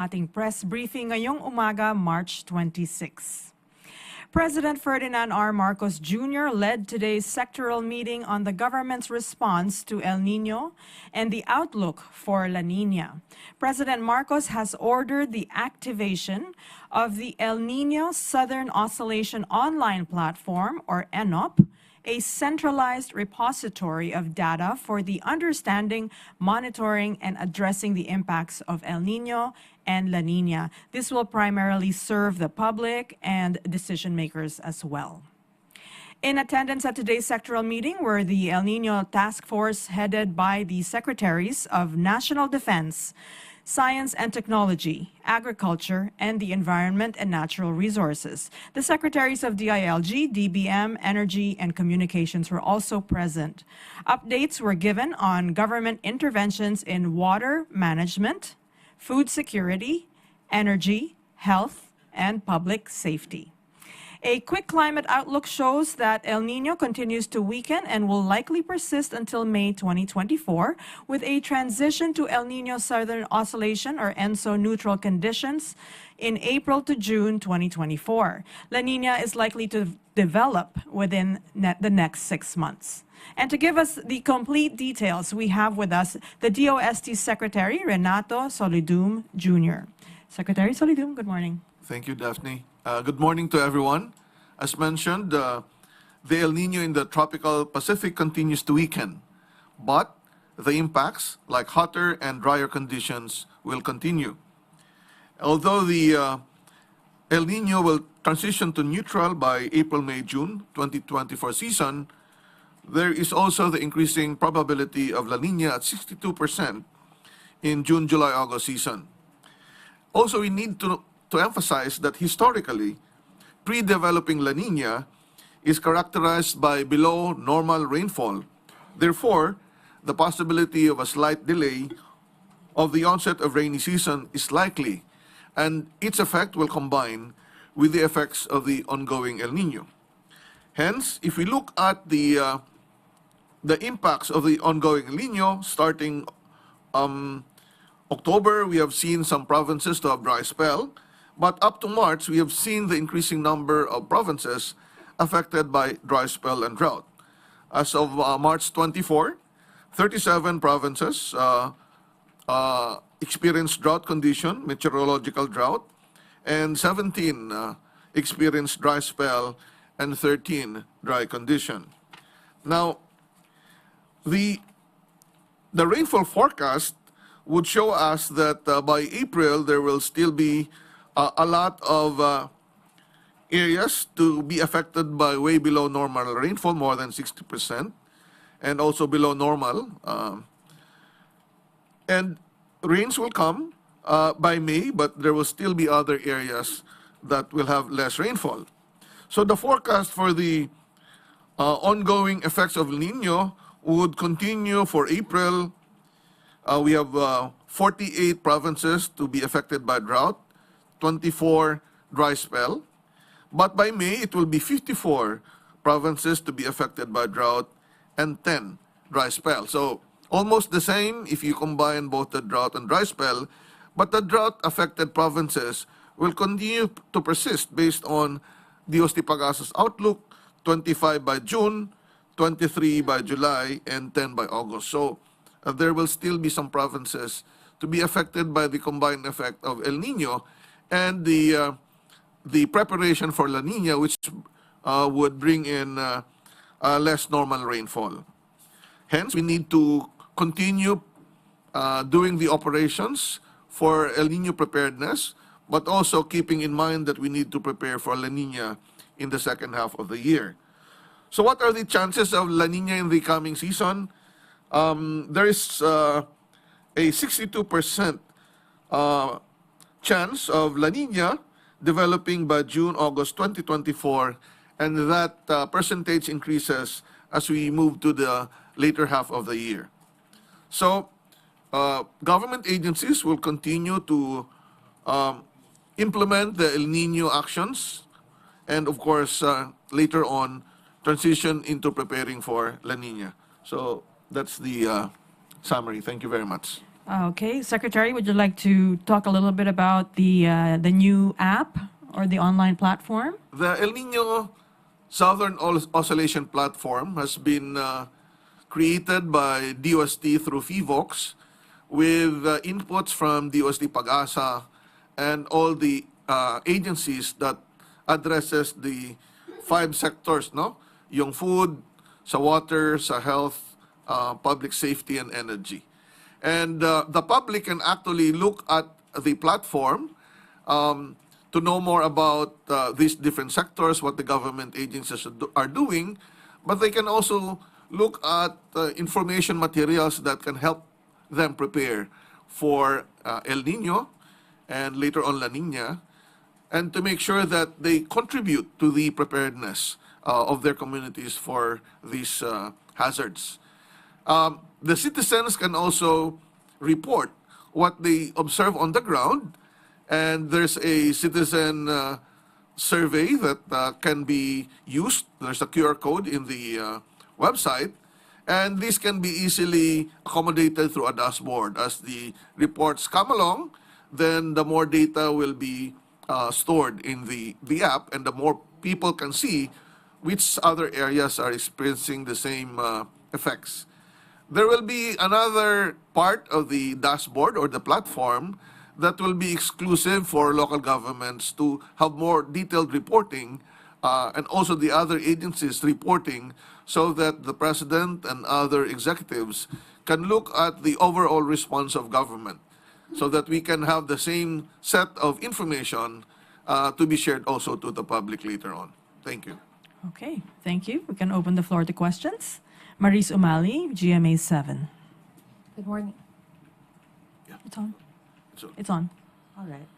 Ating press briefing ngayong umaga, March 26. President Ferdinand R. Marcos Jr. led today's sectoral meeting on the government's response to El Niño and the outlook for La Niña. President Marcos has ordered the activation of the El Niño Southern Oscillation Online Platform, or ENOP, a centralized repository of data for the understanding, monitoring, and addressing the impacts of El Niño and La Niña. This will primarily serve the public and decision makers as well. In attendance at today's sectoral meeting were the El Niño Task Force headed by the Secretaries of National Defense, Science and Technology, Agriculture, and the Environment and Natural Resources. The Secretaries of DILG, DBM, Energy, and Communications were also present. Updates were given on government interventions in water management, food security, energy, health, and public safety. A quick climate outlook shows that El Niño continues to weaken and will likely persist until May 2024, with a transition to El Niño Southern Oscillation, or ENSO, neutral conditions in April to June 2024. La Niña is likely to develop within the next 6 months. And to give us the complete details, we have with us the DOST Secretary, Renato Solidum Jr. Secretary Solidum, good morning. Thank you, Daphne. Good morning to everyone. As mentioned, the El Niño in the tropical Pacific continues to weaken, but the impacts, like hotter and drier conditions, will continue. Although the El Niño will transition to neutral by April, May, June 2024 season, there is also the increasing probability of La Niña at 62% in June, July, August season. Also, we need to emphasize that historically, pre-developing La Niña is characterized by below normal rainfall. Therefore, the possibility of a slight delay of the onset of rainy season is likely, and its effect will combine with the effects of the ongoing El Niño. Hence, if we look at the impacts of the ongoing El Niño, starting October, we have seen some provinces to have dry spell, but up to March, we have seen the increasing number of provinces affected by dry spell and drought. As of March 24, 37 provinces experienced drought condition, meteorological drought, and 17 experienced dry spell and 13 dry condition. Now, the rainfall forecast would show us that by April, there will still be a lot of areas to be affected by way below normal rainfall, more than 60%, and also below normal. And rains will come by May, but there will still be other areas that will have less rainfall. So the forecast for the ongoing effects of El Niño would continue for April. We have 48 provinces to be affected by drought, 24 dry spell. But by May, it will be 54 provinces to be affected by drought and 10 dry spell. So almost the same if you combine both the drought and dry spell, but the drought-affected provinces will continue to persist based on DOST Pagasa's outlook, 25 by June, 23 by July, and 10 by August. So there will still be some provinces to be affected by the combined effect of El Niño and the preparation for La Niña, which would bring in less normal rainfall. Hence, we need to continue doing the operations for El Niño preparedness, but also keeping in mind that we need to prepare for La Niña in the second half of the year. So what are the chances of La Niña in the coming season? There is a 62% chance of La Niña developing by June, August 2024, and that percentage increases as we move to the later half of the year. So government agencies will continue to implement the El Niño actions, and of course, later on, transition into preparing for La Niña. So that's the summary. Thank you very much. Okay, Secretary, would you like to talk a little bit about the new app or the online platform? The El Nino Southern Oscillation Platform has been created by DOST through FIVOX with inputs from DOST Pag-asa and all the agencies that addresses the 5 sectors, no? Yung food, sa water, sa health, public safety, and energy. And the public can actually look at the platform to know more about these different sectors, what the government agencies are doing, but they can also look at information materials that can help them prepare for El Nino and later on La Nina, and to make sure that they contribute to the preparedness of their communities for these hazards. The citizens can also report what they observe on the ground, and there's a citizen survey that can be used. There's a QR code in the website, and this can be easily accommodated through a dashboard. As the reports come along, then the more data will be stored in the app, and the more people can see which other areas are experiencing the same effects. There will be another part of the dashboard or the platform that will be exclusive for local governments to have more detailed reporting, and also the other agencies reporting, so that the president and other executives can look at the overall response of government, so that we can have the same set of information to be shared also to the public later on. Thank you. Okay, thank you. We can open the floor to questions. Maris Umali, GMA 7. Good morning. It's on. So, It's on. All right.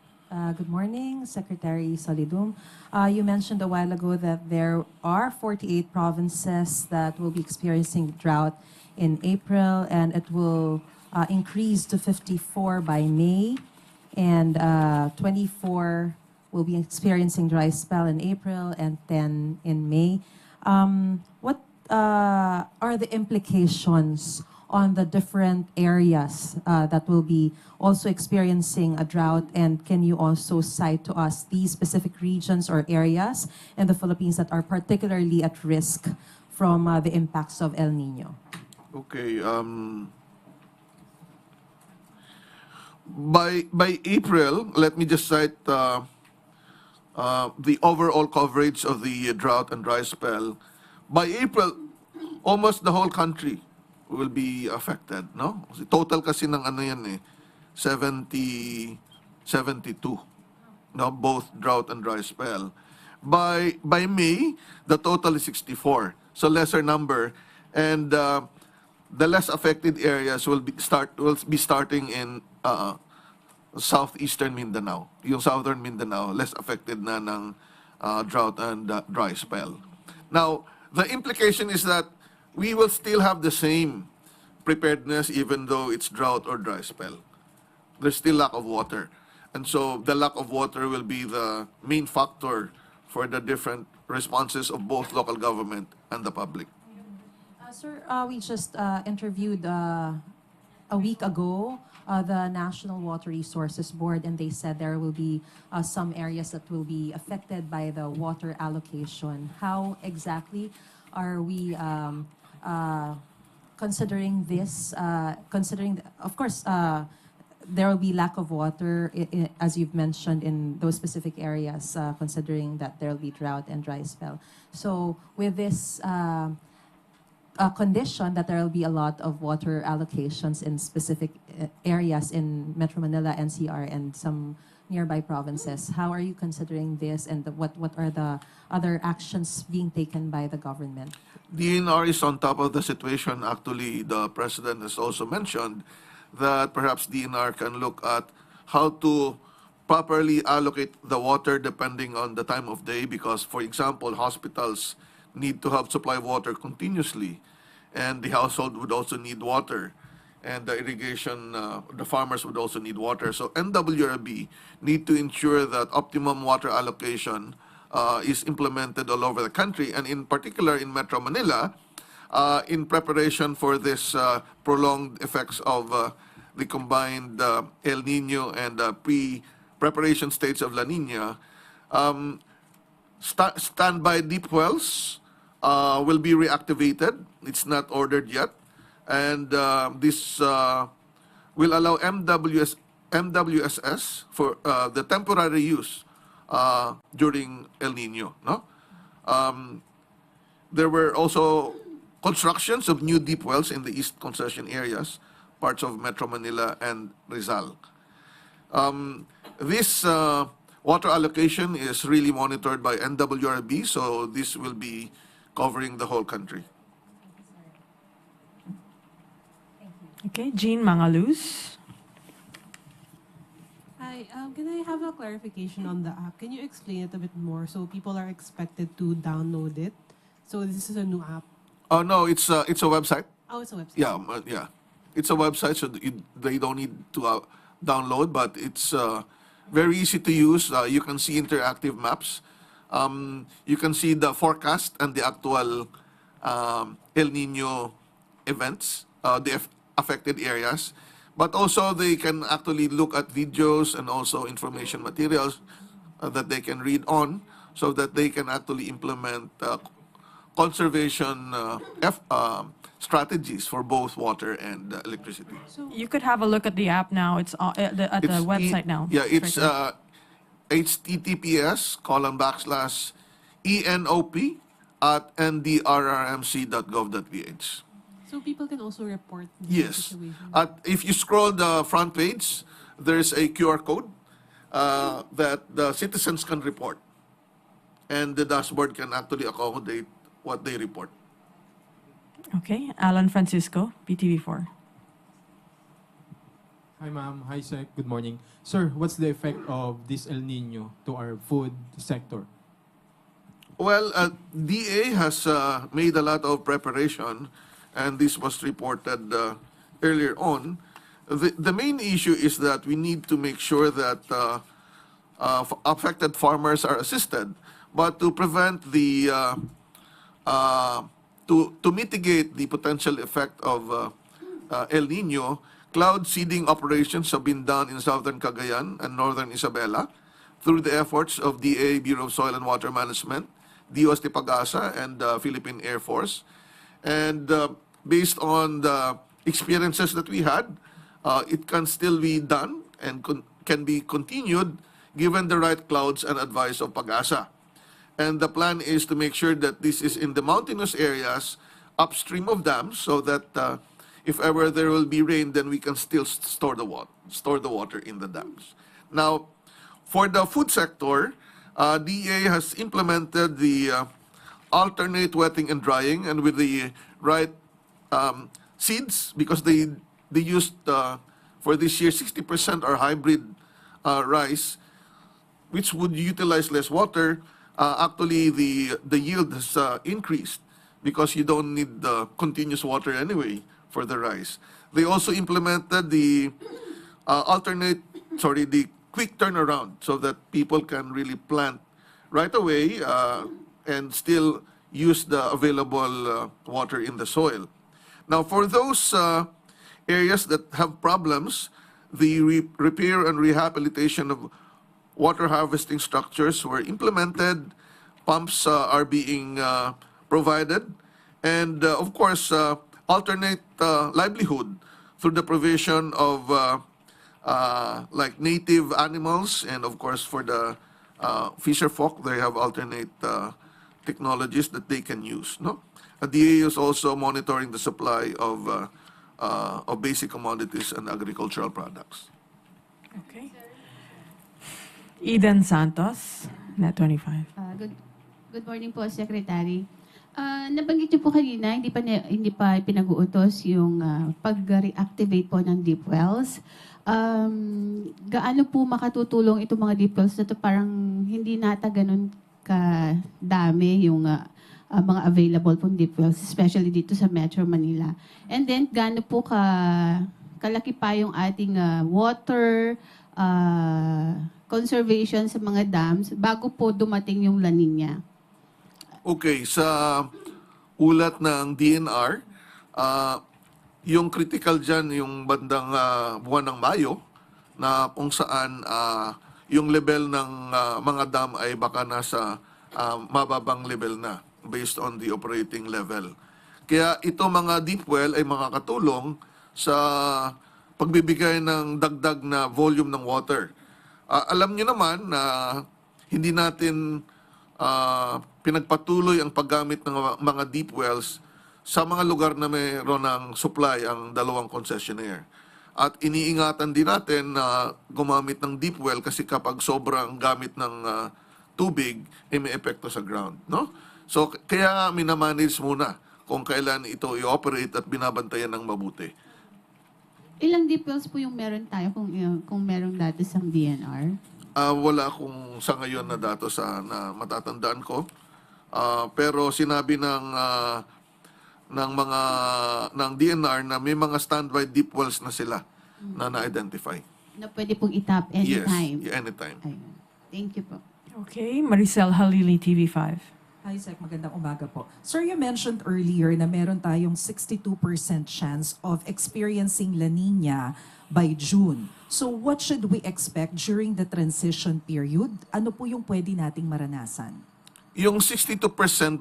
Good morning, Secretary Solidum. You mentioned a while ago that there are 48 provinces that will be experiencing drought in April, and it will increase to 54 by May, and 24 will be experiencing dry spell in April and 10 in May. What are the implications on the different areas that will be also experiencing a drought? And can you also cite to us these specific regions or areas in the Philippines that are particularly at risk from the impacts of El Nino? okay. By April, let me just cite the overall coverage of the drought and dry spell. By April, almost the whole country will be affected, no? Kasi total kasi ng ano yan 72, no? Both drought and dry spell. By May, the total is 64, so lesser number, and the less affected areas will be starting in southeastern Mindanao. Yung southern Mindanao, less affected na ng drought and dry spell. Now, the implication is that we will still have the same preparedness even though it's drought or dry spell. There's still lack of water. And so the lack of water will be the main factor for the different responses of both local government and the public. Sir, we just interviewed a week ago the National Water Resources Board, and they said there will be some areas that will be affected by the water allocation. How exactly are we considering this? Of course, there will be lack of water, as you've mentioned, in those specific areas, considering that there will be drought and dry spell. So with this condition that there will be a lot of water allocations in specific areas in Metro Manila, NCR, and some nearby provinces, how are you considering this, and what are the other actions being taken by the government? DNR is on top of the situation. Actually, the President has also mentioned that perhaps DNR can look at how to properly allocate the water depending on the time of day, because, for example, hospitals need to have supply water continuously, and the household would also need water, and the irrigation, the farmers would also need water. So NWRB need to ensure that optimum water allocation is implemented all over the country, and in particular in Metro Manila, in preparation for this prolonged effects of the combined El Nino and pre-preparation states of La Nina, standby deep wells will be reactivated. It's not ordered yet. And this will allow MWSS for the temporary use during El Nino. No? There were also constructions of new deep wells in the East concession areas, parts of Metro Manila and Rizal. This water allocation is really monitored by NWRB, so this will be covering the whole country. Okay, Jean Mangaluz. Hi, can I have a clarification on the app? Can you explain it a bit more so people are expected to download it? So this is a new app. Oh no, it's a website. Oh, it's a website. Yeah, it's a website, so they don't need to download, but it's very easy to use. You can see interactive maps. You can see the forecast and the actual El Nino events, the affected areas. But also they can actually look at videos and also information materials that they can read on, so that they can actually implement conservation strategies for both water and electricity. You could have a look at the app now. It's at the website now. Yeah, it's right there. https://enop@ndrrmc.gov.ph. So people can also report the Yes. situation. If you scroll the front page, there's a QR code that the citizens can report. And the dashboard can actually accommodate what they report. Okay, Alan Francisco, PTV4. Hi, ma'am. Hi, Sec. Good morning. Sir, what's the effect of this El Nino to our food sector? Well, DA has made a lot of preparation, and this was reported earlier on. The main issue is that we need to make sure that affected farmers are assisted, but to prevent the to mitigate the potential effect of El Nino, cloud seeding operations have been done in southern Cagayan and northern Isabela through the efforts of DA, Bureau of Soil and Water Management, DOST Pag-asa, and Philippine Air Force. And based on the experiences that we had, it can still be done and can be continued given the right clouds and advice of Pag-asa. And the plan is to make sure that this is in the mountainous areas upstream of dams, so that if ever there will be rain, then we can still store the water in the dams. Now, for the food sector, DA has implemented the alternate wetting and drying, and with the right seeds, because they used for this year 60% are hybrid rice, which would utilize less water. Actually, the yield has increased because you don't need the continuous water anyway for the rice. They also implemented the the quick turnaround, so that people can really plant right away and still use the available water in the soil. Now, for those areas that have problems, the repair and rehabilitation of water harvesting structures were implemented, pumps are being provided, and of course, alternate livelihood through the provision of like native animals, and of course for the fisher folk, they have alternate technologies that they can use. No, the DA is also monitoring the supply of basic commodities and agricultural products. Okay. Eden Santos, Net 25. Good morning po, Secretary. Nabanggit niyo po kanina, hindi pa pinag-uutos yung pag-reactivate po ng deep wells. Gaano po makatutulong itong mga deep wells na to? Parang hindi nata ganun kadami yung mga available pong deep wells, especially dito sa Metro Manila. And then, gaano po kalaki pa yung ating water conservation sa mga dams bago po dumating yung La Nina? Okay, sa ulat ng DNR, yung critical dyan, yung bandang buwan ng Mayo, na kung saan yung level ng mga dam ay baka nasa mababang level na based on the operating level. Kaya ito mga deep well ay makakatulong sa pagbibigay ng dagdag na volume ng water. Alam niyo naman na hindi natin pinagpatuloy ang paggamit ng mga deep wells sa mga lugar na mayroon ng supply ang dalawang concessionaire. At iniingatan din natin na gumamit ng deep well kasi kapag sobrang gamit ng tubig, may epekto sa ground. No? So, kaya minamanage muna kung kailan ito i-operate at binabantayan ng mabuti. Ilang deep wells po yung meron tayo kung merong dati sa DNR? Wala akong sa ngayon na datos na matatandaan ko. Pero sinabi ng DNR na may mga standby deep wells na sila na na-identify. Na pwede pong itap anytime? Yes, anytime. Ayun. Thank you po. Okay, Maricel Halili, TV5. Hi, Sec. Magandang umaga po. Sir, you mentioned earlier na meron tayong 62% chance of experiencing La Nina by June. So what should we expect during the transition period? Ano po yung pwede nating maranasan? Yung 62%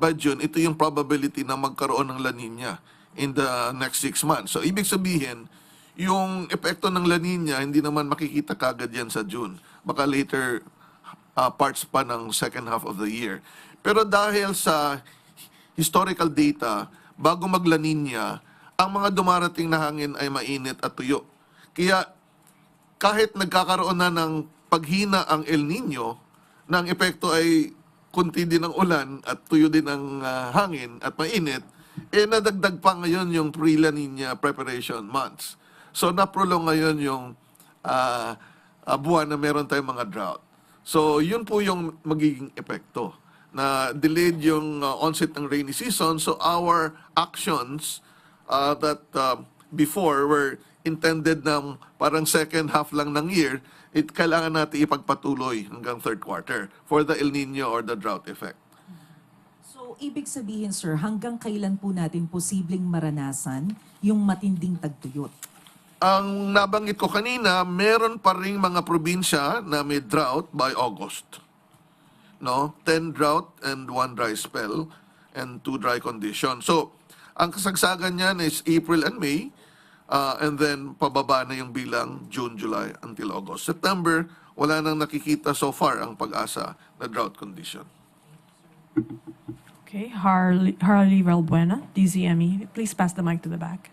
by June, ito yung probability na magkaroon ng La Nina in the next 6 months. So, ibig sabihin, yung epekto ng La Nina, hindi naman makikita kagad yan sa June. Baka later parts pa ng second half of the year. Pero dahil sa historical data, bago mag-La Nina, ang mga dumarating na hangin ay mainit at tuyo. Kaya kahit nagkakaroon na ng paghina ang El Niño, na ang epekto ay kunti din ang ulan at tuyo din ang hangin at mainit, nadagdag pa ngayon yung pre-La Nina preparation months. So naprolong ngayon yung buwan na meron tayong mga drought. So yun po yung magiging epekto, na delayed yung onset ng rainy season. So our actions that before were intended ng parang second half lang ng year, kailangan natin ipagpatuloy hanggang third quarter for the El Nino or the drought effect. So, ibig sabihin, sir, hanggang kailan po natin posibleng maranasan yung matinding tagtuyot? Ang nabanggit ko kanina, meron pa ring mga probinsya na may drought by August. No? 10 drought and 1 dry spell and 2 dry conditions. So, ang kasagsagan niyan is April and May, and then pababa na yung bilang June, July until August. September, wala nang nakikita so far ang pag-asa na drought condition. Okay, Harley Valbuena, DZME. Please pass the mic to the back.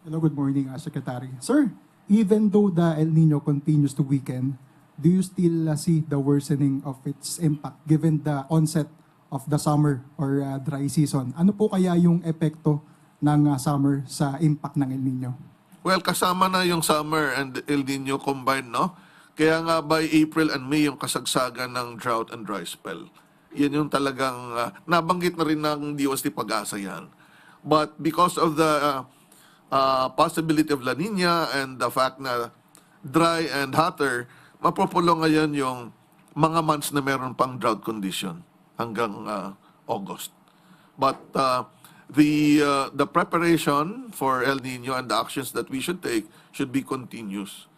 Hello, good morning, Secretary. Sir, even though the El Nino continues to weaken, do you still see the worsening of its impact given the onset of the summer or dry season? Ano po kaya yung epekto ng summer sa impact ng El Nino? Well, kasama na yung summer and El Nino combined, no? Kaya nga by April and May yung kasagsagan ng drought and dry spell. Yan yung talagang nabanggit na rin ng DOST Pag-asa yan. But because of the possibility of La Nina and the fact na dry and hotter, mapupulong ngayon yung mga months na meron pang drought condition hanggang August. But the preparation for El Nino and the actions that we should take should be continuous.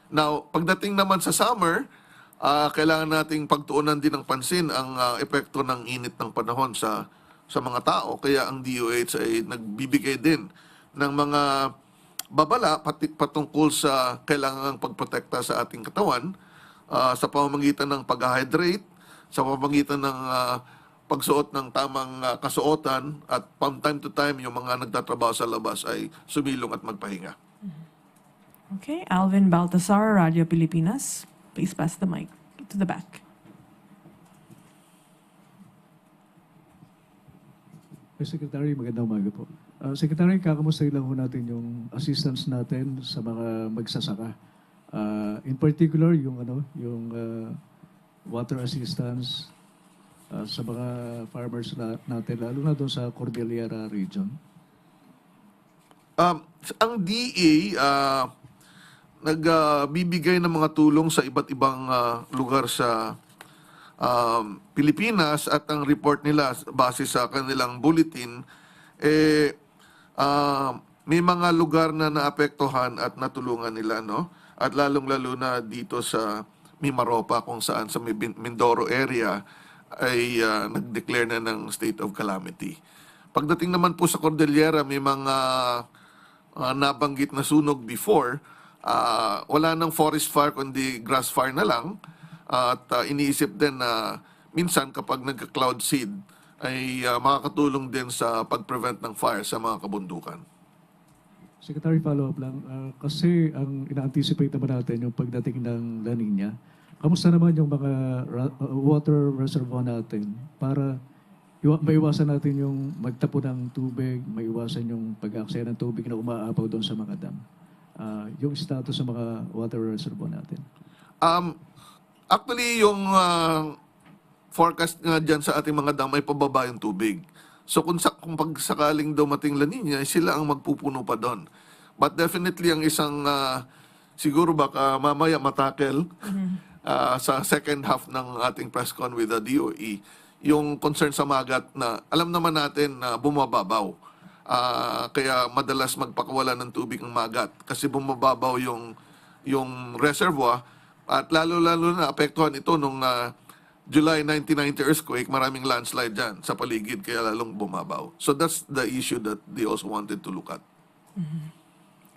Now, pagdating naman sa summer, kailangan nating pagtuunan din ng pansin ang epekto ng init ng panahon sa mga tao. Kaya ang DOH ay nagbibigay din ng mga babala patungkol sa kailangang pagprotekta sa ating katawan sa pamamagitan ng pag-hydrate, sa pamamagitan ng pagsuot ng tamang kasuotan, at from time to time yung mga nagtatrabaho sa labas ay sumilong at magpahinga. Okay, Alvin Baltasar, Radio Pilipinas. Please pass the mic to the back. Secretary, magandang umaga po. Secretary, kakamustahin lang po natin yung assistance natin sa mga magsasaka. In particular, yung water assistance sa mga farmers natin, lalo na doon sa Cordillera region. Ang DA nagbibigay ng mga tulong sa iba't ibang lugar sa Pilipinas at ang report nila base sa kanilang bulletin, may mga lugar na naapektuhan at natulungan nila, no? At lalong-lalo na dito sa Mimaropa kung saan sa Mindoro area ay nag-declare na ng state of calamity. Pagdating naman po sa Cordillera, may mga nabanggit na sunog before. Wala nang forest fire kundi grass fire na lang. At iniisip din na minsan kapag nagka-cloud seed ay makakatulong din sa pag-prevent ng fire sa mga kabundukan. Secretary, follow-up lang. Kasi ang ina-anticipate naman natin yung pagdating ng La Nina. Kamusta naman yung mga water reservoir natin para maiwasan natin yung magtapo ng tubig, maiwasan yung pag-aksaya ng tubig na umaapaw doon sa mga dam? Yung status sa mga water reservoir natin. Actually, yung forecast nga dyan sa ating mga dam ay pababa yung tubig. So kung pagsakaling dumating La Nina, sila ang magpupuno pa doon. But definitely ang isang siguro baka mamaya matakel sa second half ng ating press con with the DOE, yung concern sa magat na alam naman natin na bumababaw. Kaya madalas magpakawala ng tubig ng magat kasi bumababaw yung reservoir at lalo-lalo na apektuhan ito nung July 1990 earthquake, maraming landslide dyan sa paligid kaya lalong bumabaw. So that's the issue that they also wanted to look at.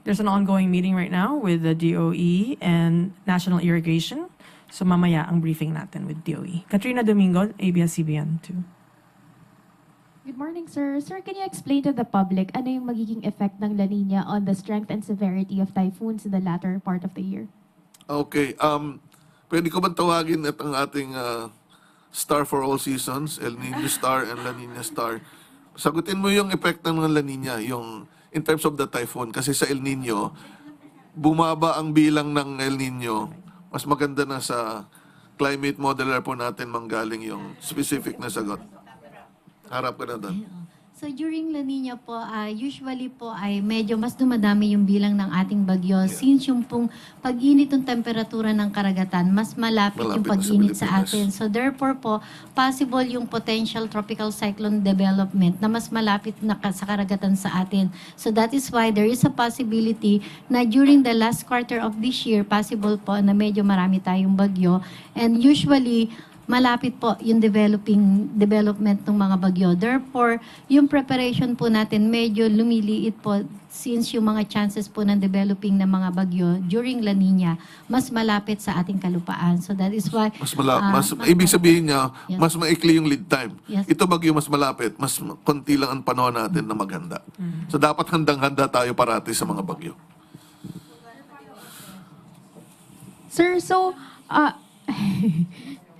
There's an ongoing meeting right now with the DOE and National Irrigation. So mamaya ang briefing natin with DOE. Katrina Domingo, ABS-CBN 2. Good morning, sir. Sir, can you explain to the public ano yung magiging effect ng La Nina on the strength and severity of typhoons in the latter part of the year? Okay. Pwede ko bang tawagin at ang ating star for all seasons, El Niño star and La Nina star? Sagutin mo yung epekto ng La Nina, yung in terms of the typhoon. Kasi sa El Niño, bumaba ang bilang ng El Niño. Mas maganda na sa climate modeler po natin manggaling yung specific na sagot. Harap ka na doon. So during La Nina po, usually po ay medyo mas dumadami yung bilang ng ating bagyo since yung pong pag-init ng temperatura ng karagatan, mas malapit yung pag-init sa atin. So therefore po, possible yung potential tropical cyclone development na mas malapit na sa karagatan sa atin. So that is why there is a possibility na during the last quarter of this year, possible po na medyo marami tayong bagyo. And usually, malapit po yung development ng mga bagyo. Therefore, yung preparation po natin medyo lumiliit po since yung mga chances po ng developing ng mga bagyo during La Nina mas malapit sa ating kalupaan. So that is why ibig sabihin niya, yes, mas maikli yung lead time. Yes. Ito bagyo mas malapit, mas konti lang ang panahon natin na maghanda. So dapat handang-handa tayo parati sa mga bagyo. Sir, so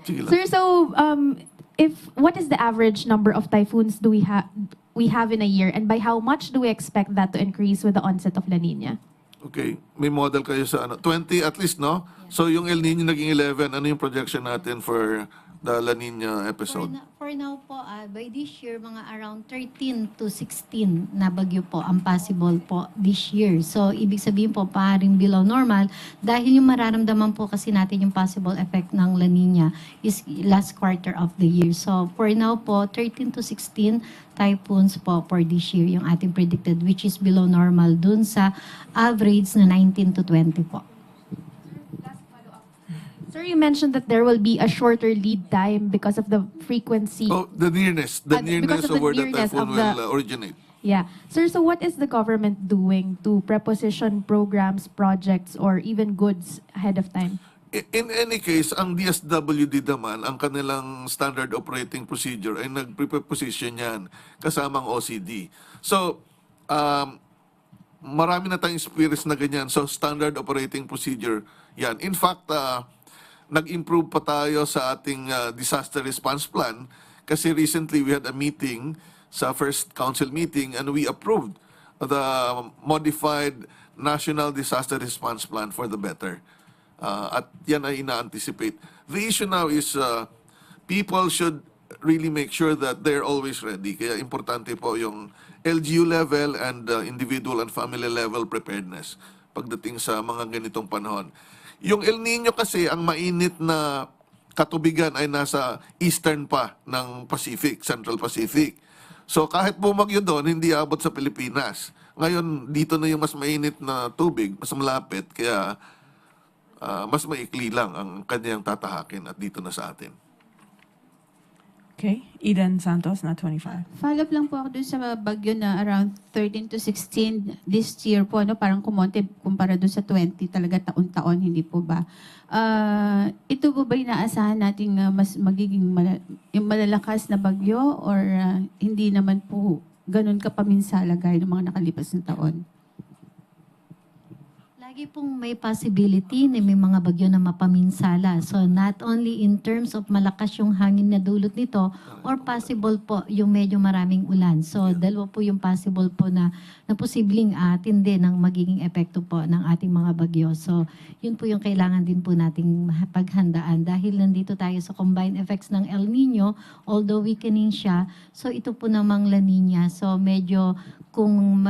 Sige lang. sir, so what is the average number of typhoons do we have in a year, and by how much do we expect that to increase with the onset of La Nina? Okay, may model kayo sa 20 at least, no? So yung El Niño naging 11, ano yung projection natin for the La Nina episode? For now po, by this year, mga around 13 to 16 na bagyo po ang possible po this year. So, ibig sabihin po, paring below normal dahil yung mararamdaman po kasi natin yung possible effect ng La Nina is last quarter of the year. So, for now po, 13 to 16 typhoons po for this year yung ating predicted, which is below normal dun sa average na 19 to 20 po. Sir, you mentioned that there will be a shorter lead time because of the frequency. Oh, the nearness because of of the where the nearness typhoon of the- will originate. Yeah. Sir, so what is the government doing to preposition programs, projects, or even goods ahead of time? In any case, ang DSWD naman, ang kanilang standard operating procedure ay nag-preposition yan kasamang OCD. So, marami na tayong experience na ganyan. So, standard operating procedure yan. In fact, nag-improve pa tayo sa ating disaster response plan kasi recently we had a meeting sa first council meeting and we approved the modified National Disaster Response Plan for the better. At yan ay ina-anticipate. The issue now is people should really make sure that they're always ready. Kaya importante po yung LGU level and individual and family level preparedness pagdating sa mga ganitong panahon. Yung El Niño kasi, ang mainit na katubigan ay nasa eastern pa ng Pacific, Central Pacific. So kahit bumagyo doon, hindi abot sa Pilipinas. Ngayon, dito na yung mas mainit na tubig, mas malapit, kaya mas maikli lang ang kanyang tatahakin at dito na sa atin. Okay, Eden Santos, na 25. Follow up lang po ako dun sa bagyo na around 13 to 16 this year po, no? Parang kumonte kumpara dun sa 20, talaga taon-taon, hindi po ba? Ito po ba inaasahan natin mas magiging yung malalakas na bagyo or hindi naman po ganun kapaminsala gaya ng mga nakalipas na taon? Lagi pong may possibility na may mga bagyo na mapaminsala. So not only in terms of malakas yung hangin na dulot nito or possible po yung medyo maraming ulan. So dalawa po yung possible po na posibleng tindi ng magiging epekto po ng ating mga bagyo. So yun po yung kailangan din po nating paghandaan dahil nandito tayo sa combined effects ng El Nino, although weakening siya. So ito po namang La Nina. So medyo kung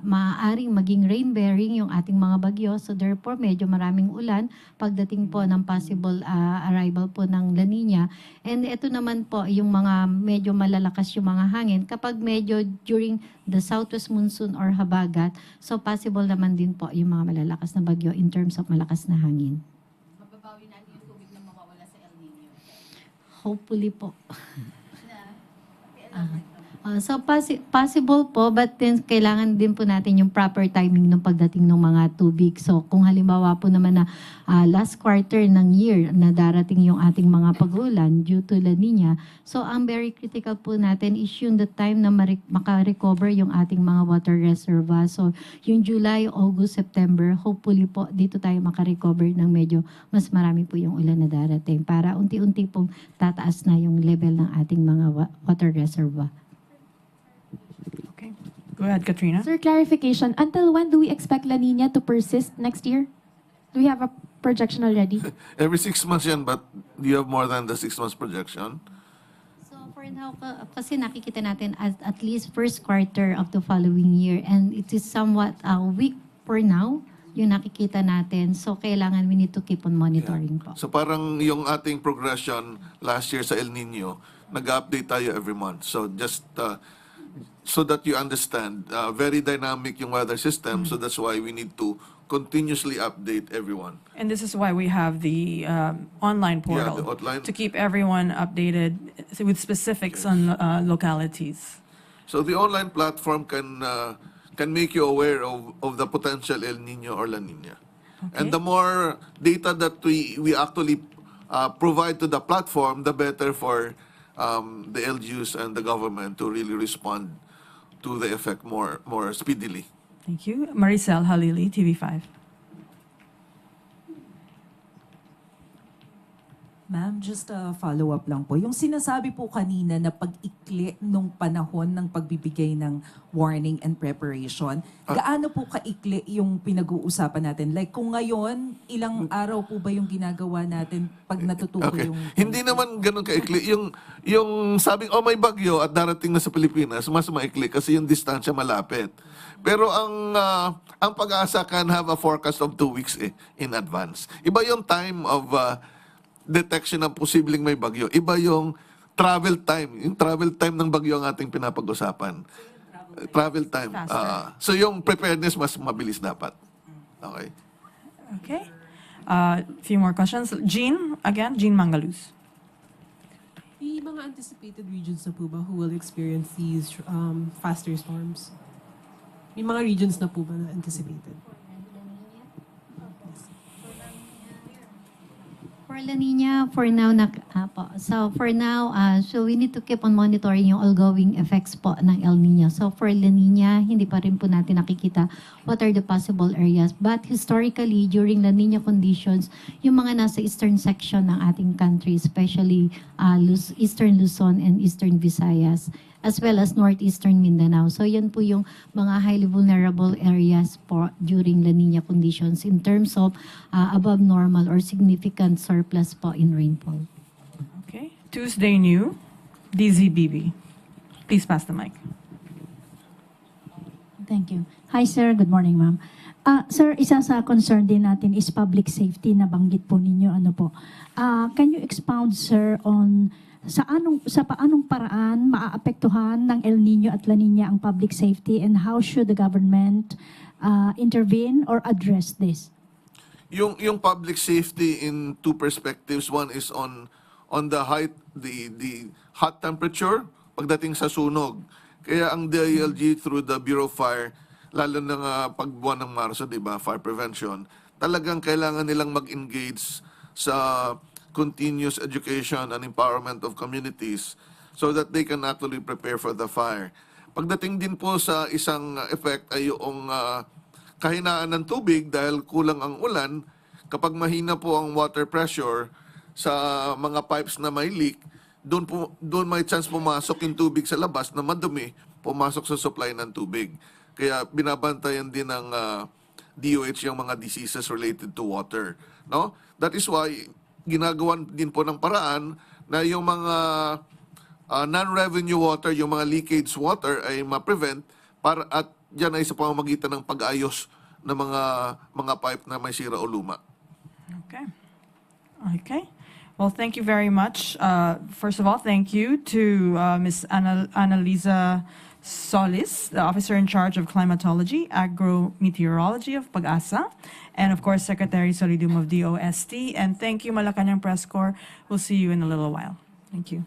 maaaring maging rain-bearing yung ating mga bagyo. So therefore, medyo maraming ulan pagdating po ng possible arrival po ng La Nina. And ito naman po, yung mga medyo malalakas yung mga hangin. Kapag medyo during the southwest monsoon or habagat, so possible naman din po yung mga malalakas na bagyo in terms of malakas na hangin. Mababawi natin yung tubig na mawawala sa El Nino. Hopefully po. So possible po, but then kailangan din po natin yung proper timing ng pagdating ng mga tubig. So kung halimbawa po naman na last quarter ng year na darating yung ating mga pag-ulan due to La Nina, so ang very critical po natin is yung the time na maka-recover yung ating mga water reservoir. So yung July, August, September, hopefully po dito tayo maka-recover ng medyo mas marami po yung ulan na darating para unti-unti pong tataas na yung level ng ating mga water reservoir. Okay, go ahead, Katrina. Sir, clarification. Until when do we expect La Nina to persist next year? Do we have a projection already? Every 6 months yan, but do you have more than the 6 months projection? So for now, kasi nakikita natin at least first quarter of the following year and it is somewhat weak for now yung nakikita natin. So kailangan we need to keep on monitoring po. So parang yung ating progression last year sa El Nino, nag-update tayo every month. So just so that you understand, very dynamic yung weather system, so that's why we need to continuously update everyone. And this is why we have the online portal the online. to keep everyone updated with specifics on localities. So the online platform can make you aware of the potential El Nino or La Nina. And the more data that we actually provide to the platform, the better for the LGUs and the government to really respond to the effect more speedily. Thank you. Maricel Halili, TV5. Ma'am, just a follow-up lang po. Yung sinasabi po kanina na pag-ikli nung panahon ng pagbibigay ng warning and preparation, gaano po kaikli yung pinag-uusapan natin? Like kung ngayon, ilang araw po ba yung ginagawa natin pag natutuko Okay. yung... Hindi naman ganun kaikli. Yung sabing, may bagyo at darating na sa Pilipinas, mas maikli kasi yung distansya malapit. Pero ang pag-asa can have a forecast of 2 weeks in advance. Iba yung time of detection ng posibleng may bagyo. Iba yung travel time. Yung travel time ng bagyo ang ating pinapag-usapan. Travel time. So yung preparedness mas mabilis dapat. Okay. Okay. Few more questions. Jean, again, Jean Mangaluz. May mga anticipated regions na po ba who will experience these faster storms? May mga regions na po ba na anticipated? For La Nina, for now, so we need to keep on monitoring yung ongoing effects po ng El Nino. So for La Nina, hindi pa rin po natin nakikita what are the possible areas. But historically, during La Nina conditions, yung mga nasa eastern section ng ating country, especially Eastern Luzon and Eastern Visayas, as well as northeastern Mindanao. So yan po yung mga highly vulnerable areas po during La Nina conditions in terms of above normal or significant surplus po in rainfall. Okay. Tuesday New, DZBB. Please pass the mic. Thank you. Hi, sir. Good morning, ma'am. Sir, isa sa concern din natin is public safety, nabanggit po ninyo. Ano po? Can you expound, sir, on sa paanong paraan maaapektuhan ng El Nino at La Nina ang public safety, and how should the government intervene or address this? Yung public safety in two perspectives. One is on the the hot temperature pagdating sa sunog. Kaya ang DILG through the Bureau of Fire, lalo na pagbuwan ng Marso, di ba, fire prevention, talagang kailangan nilang mag-engage sa continuous education and empowerment of communities so that they can actually prepare for the fire. Pagdating din po sa isang effect ay yung kahinaan ng tubig dahil kulang ang ulan. Kapag mahina po ang water pressure sa mga pipes na may leak, doon may chance pumasok yung tubig sa labas na madumi, pumasok sa supply ng tubig. Kaya binabantayan din ng DOH yung mga diseases related to water. No? That is why ginagawan din po ng paraan na yung mga non-revenue water, yung mga leakage water ay ma-prevent at yan ay sa pamamagitan ng pag-ayos ng mga pipe na may sira o luma. Okay. Well, thank you very much. First of all, thank you to Ms. Annalisa Solis, the officer in charge of climatology, agrometeorology of Pag-asa, and of course, Secretary Solidum of DOST. And thank you, Malacanang Press Corps. We'll see you in a little while. Thank you.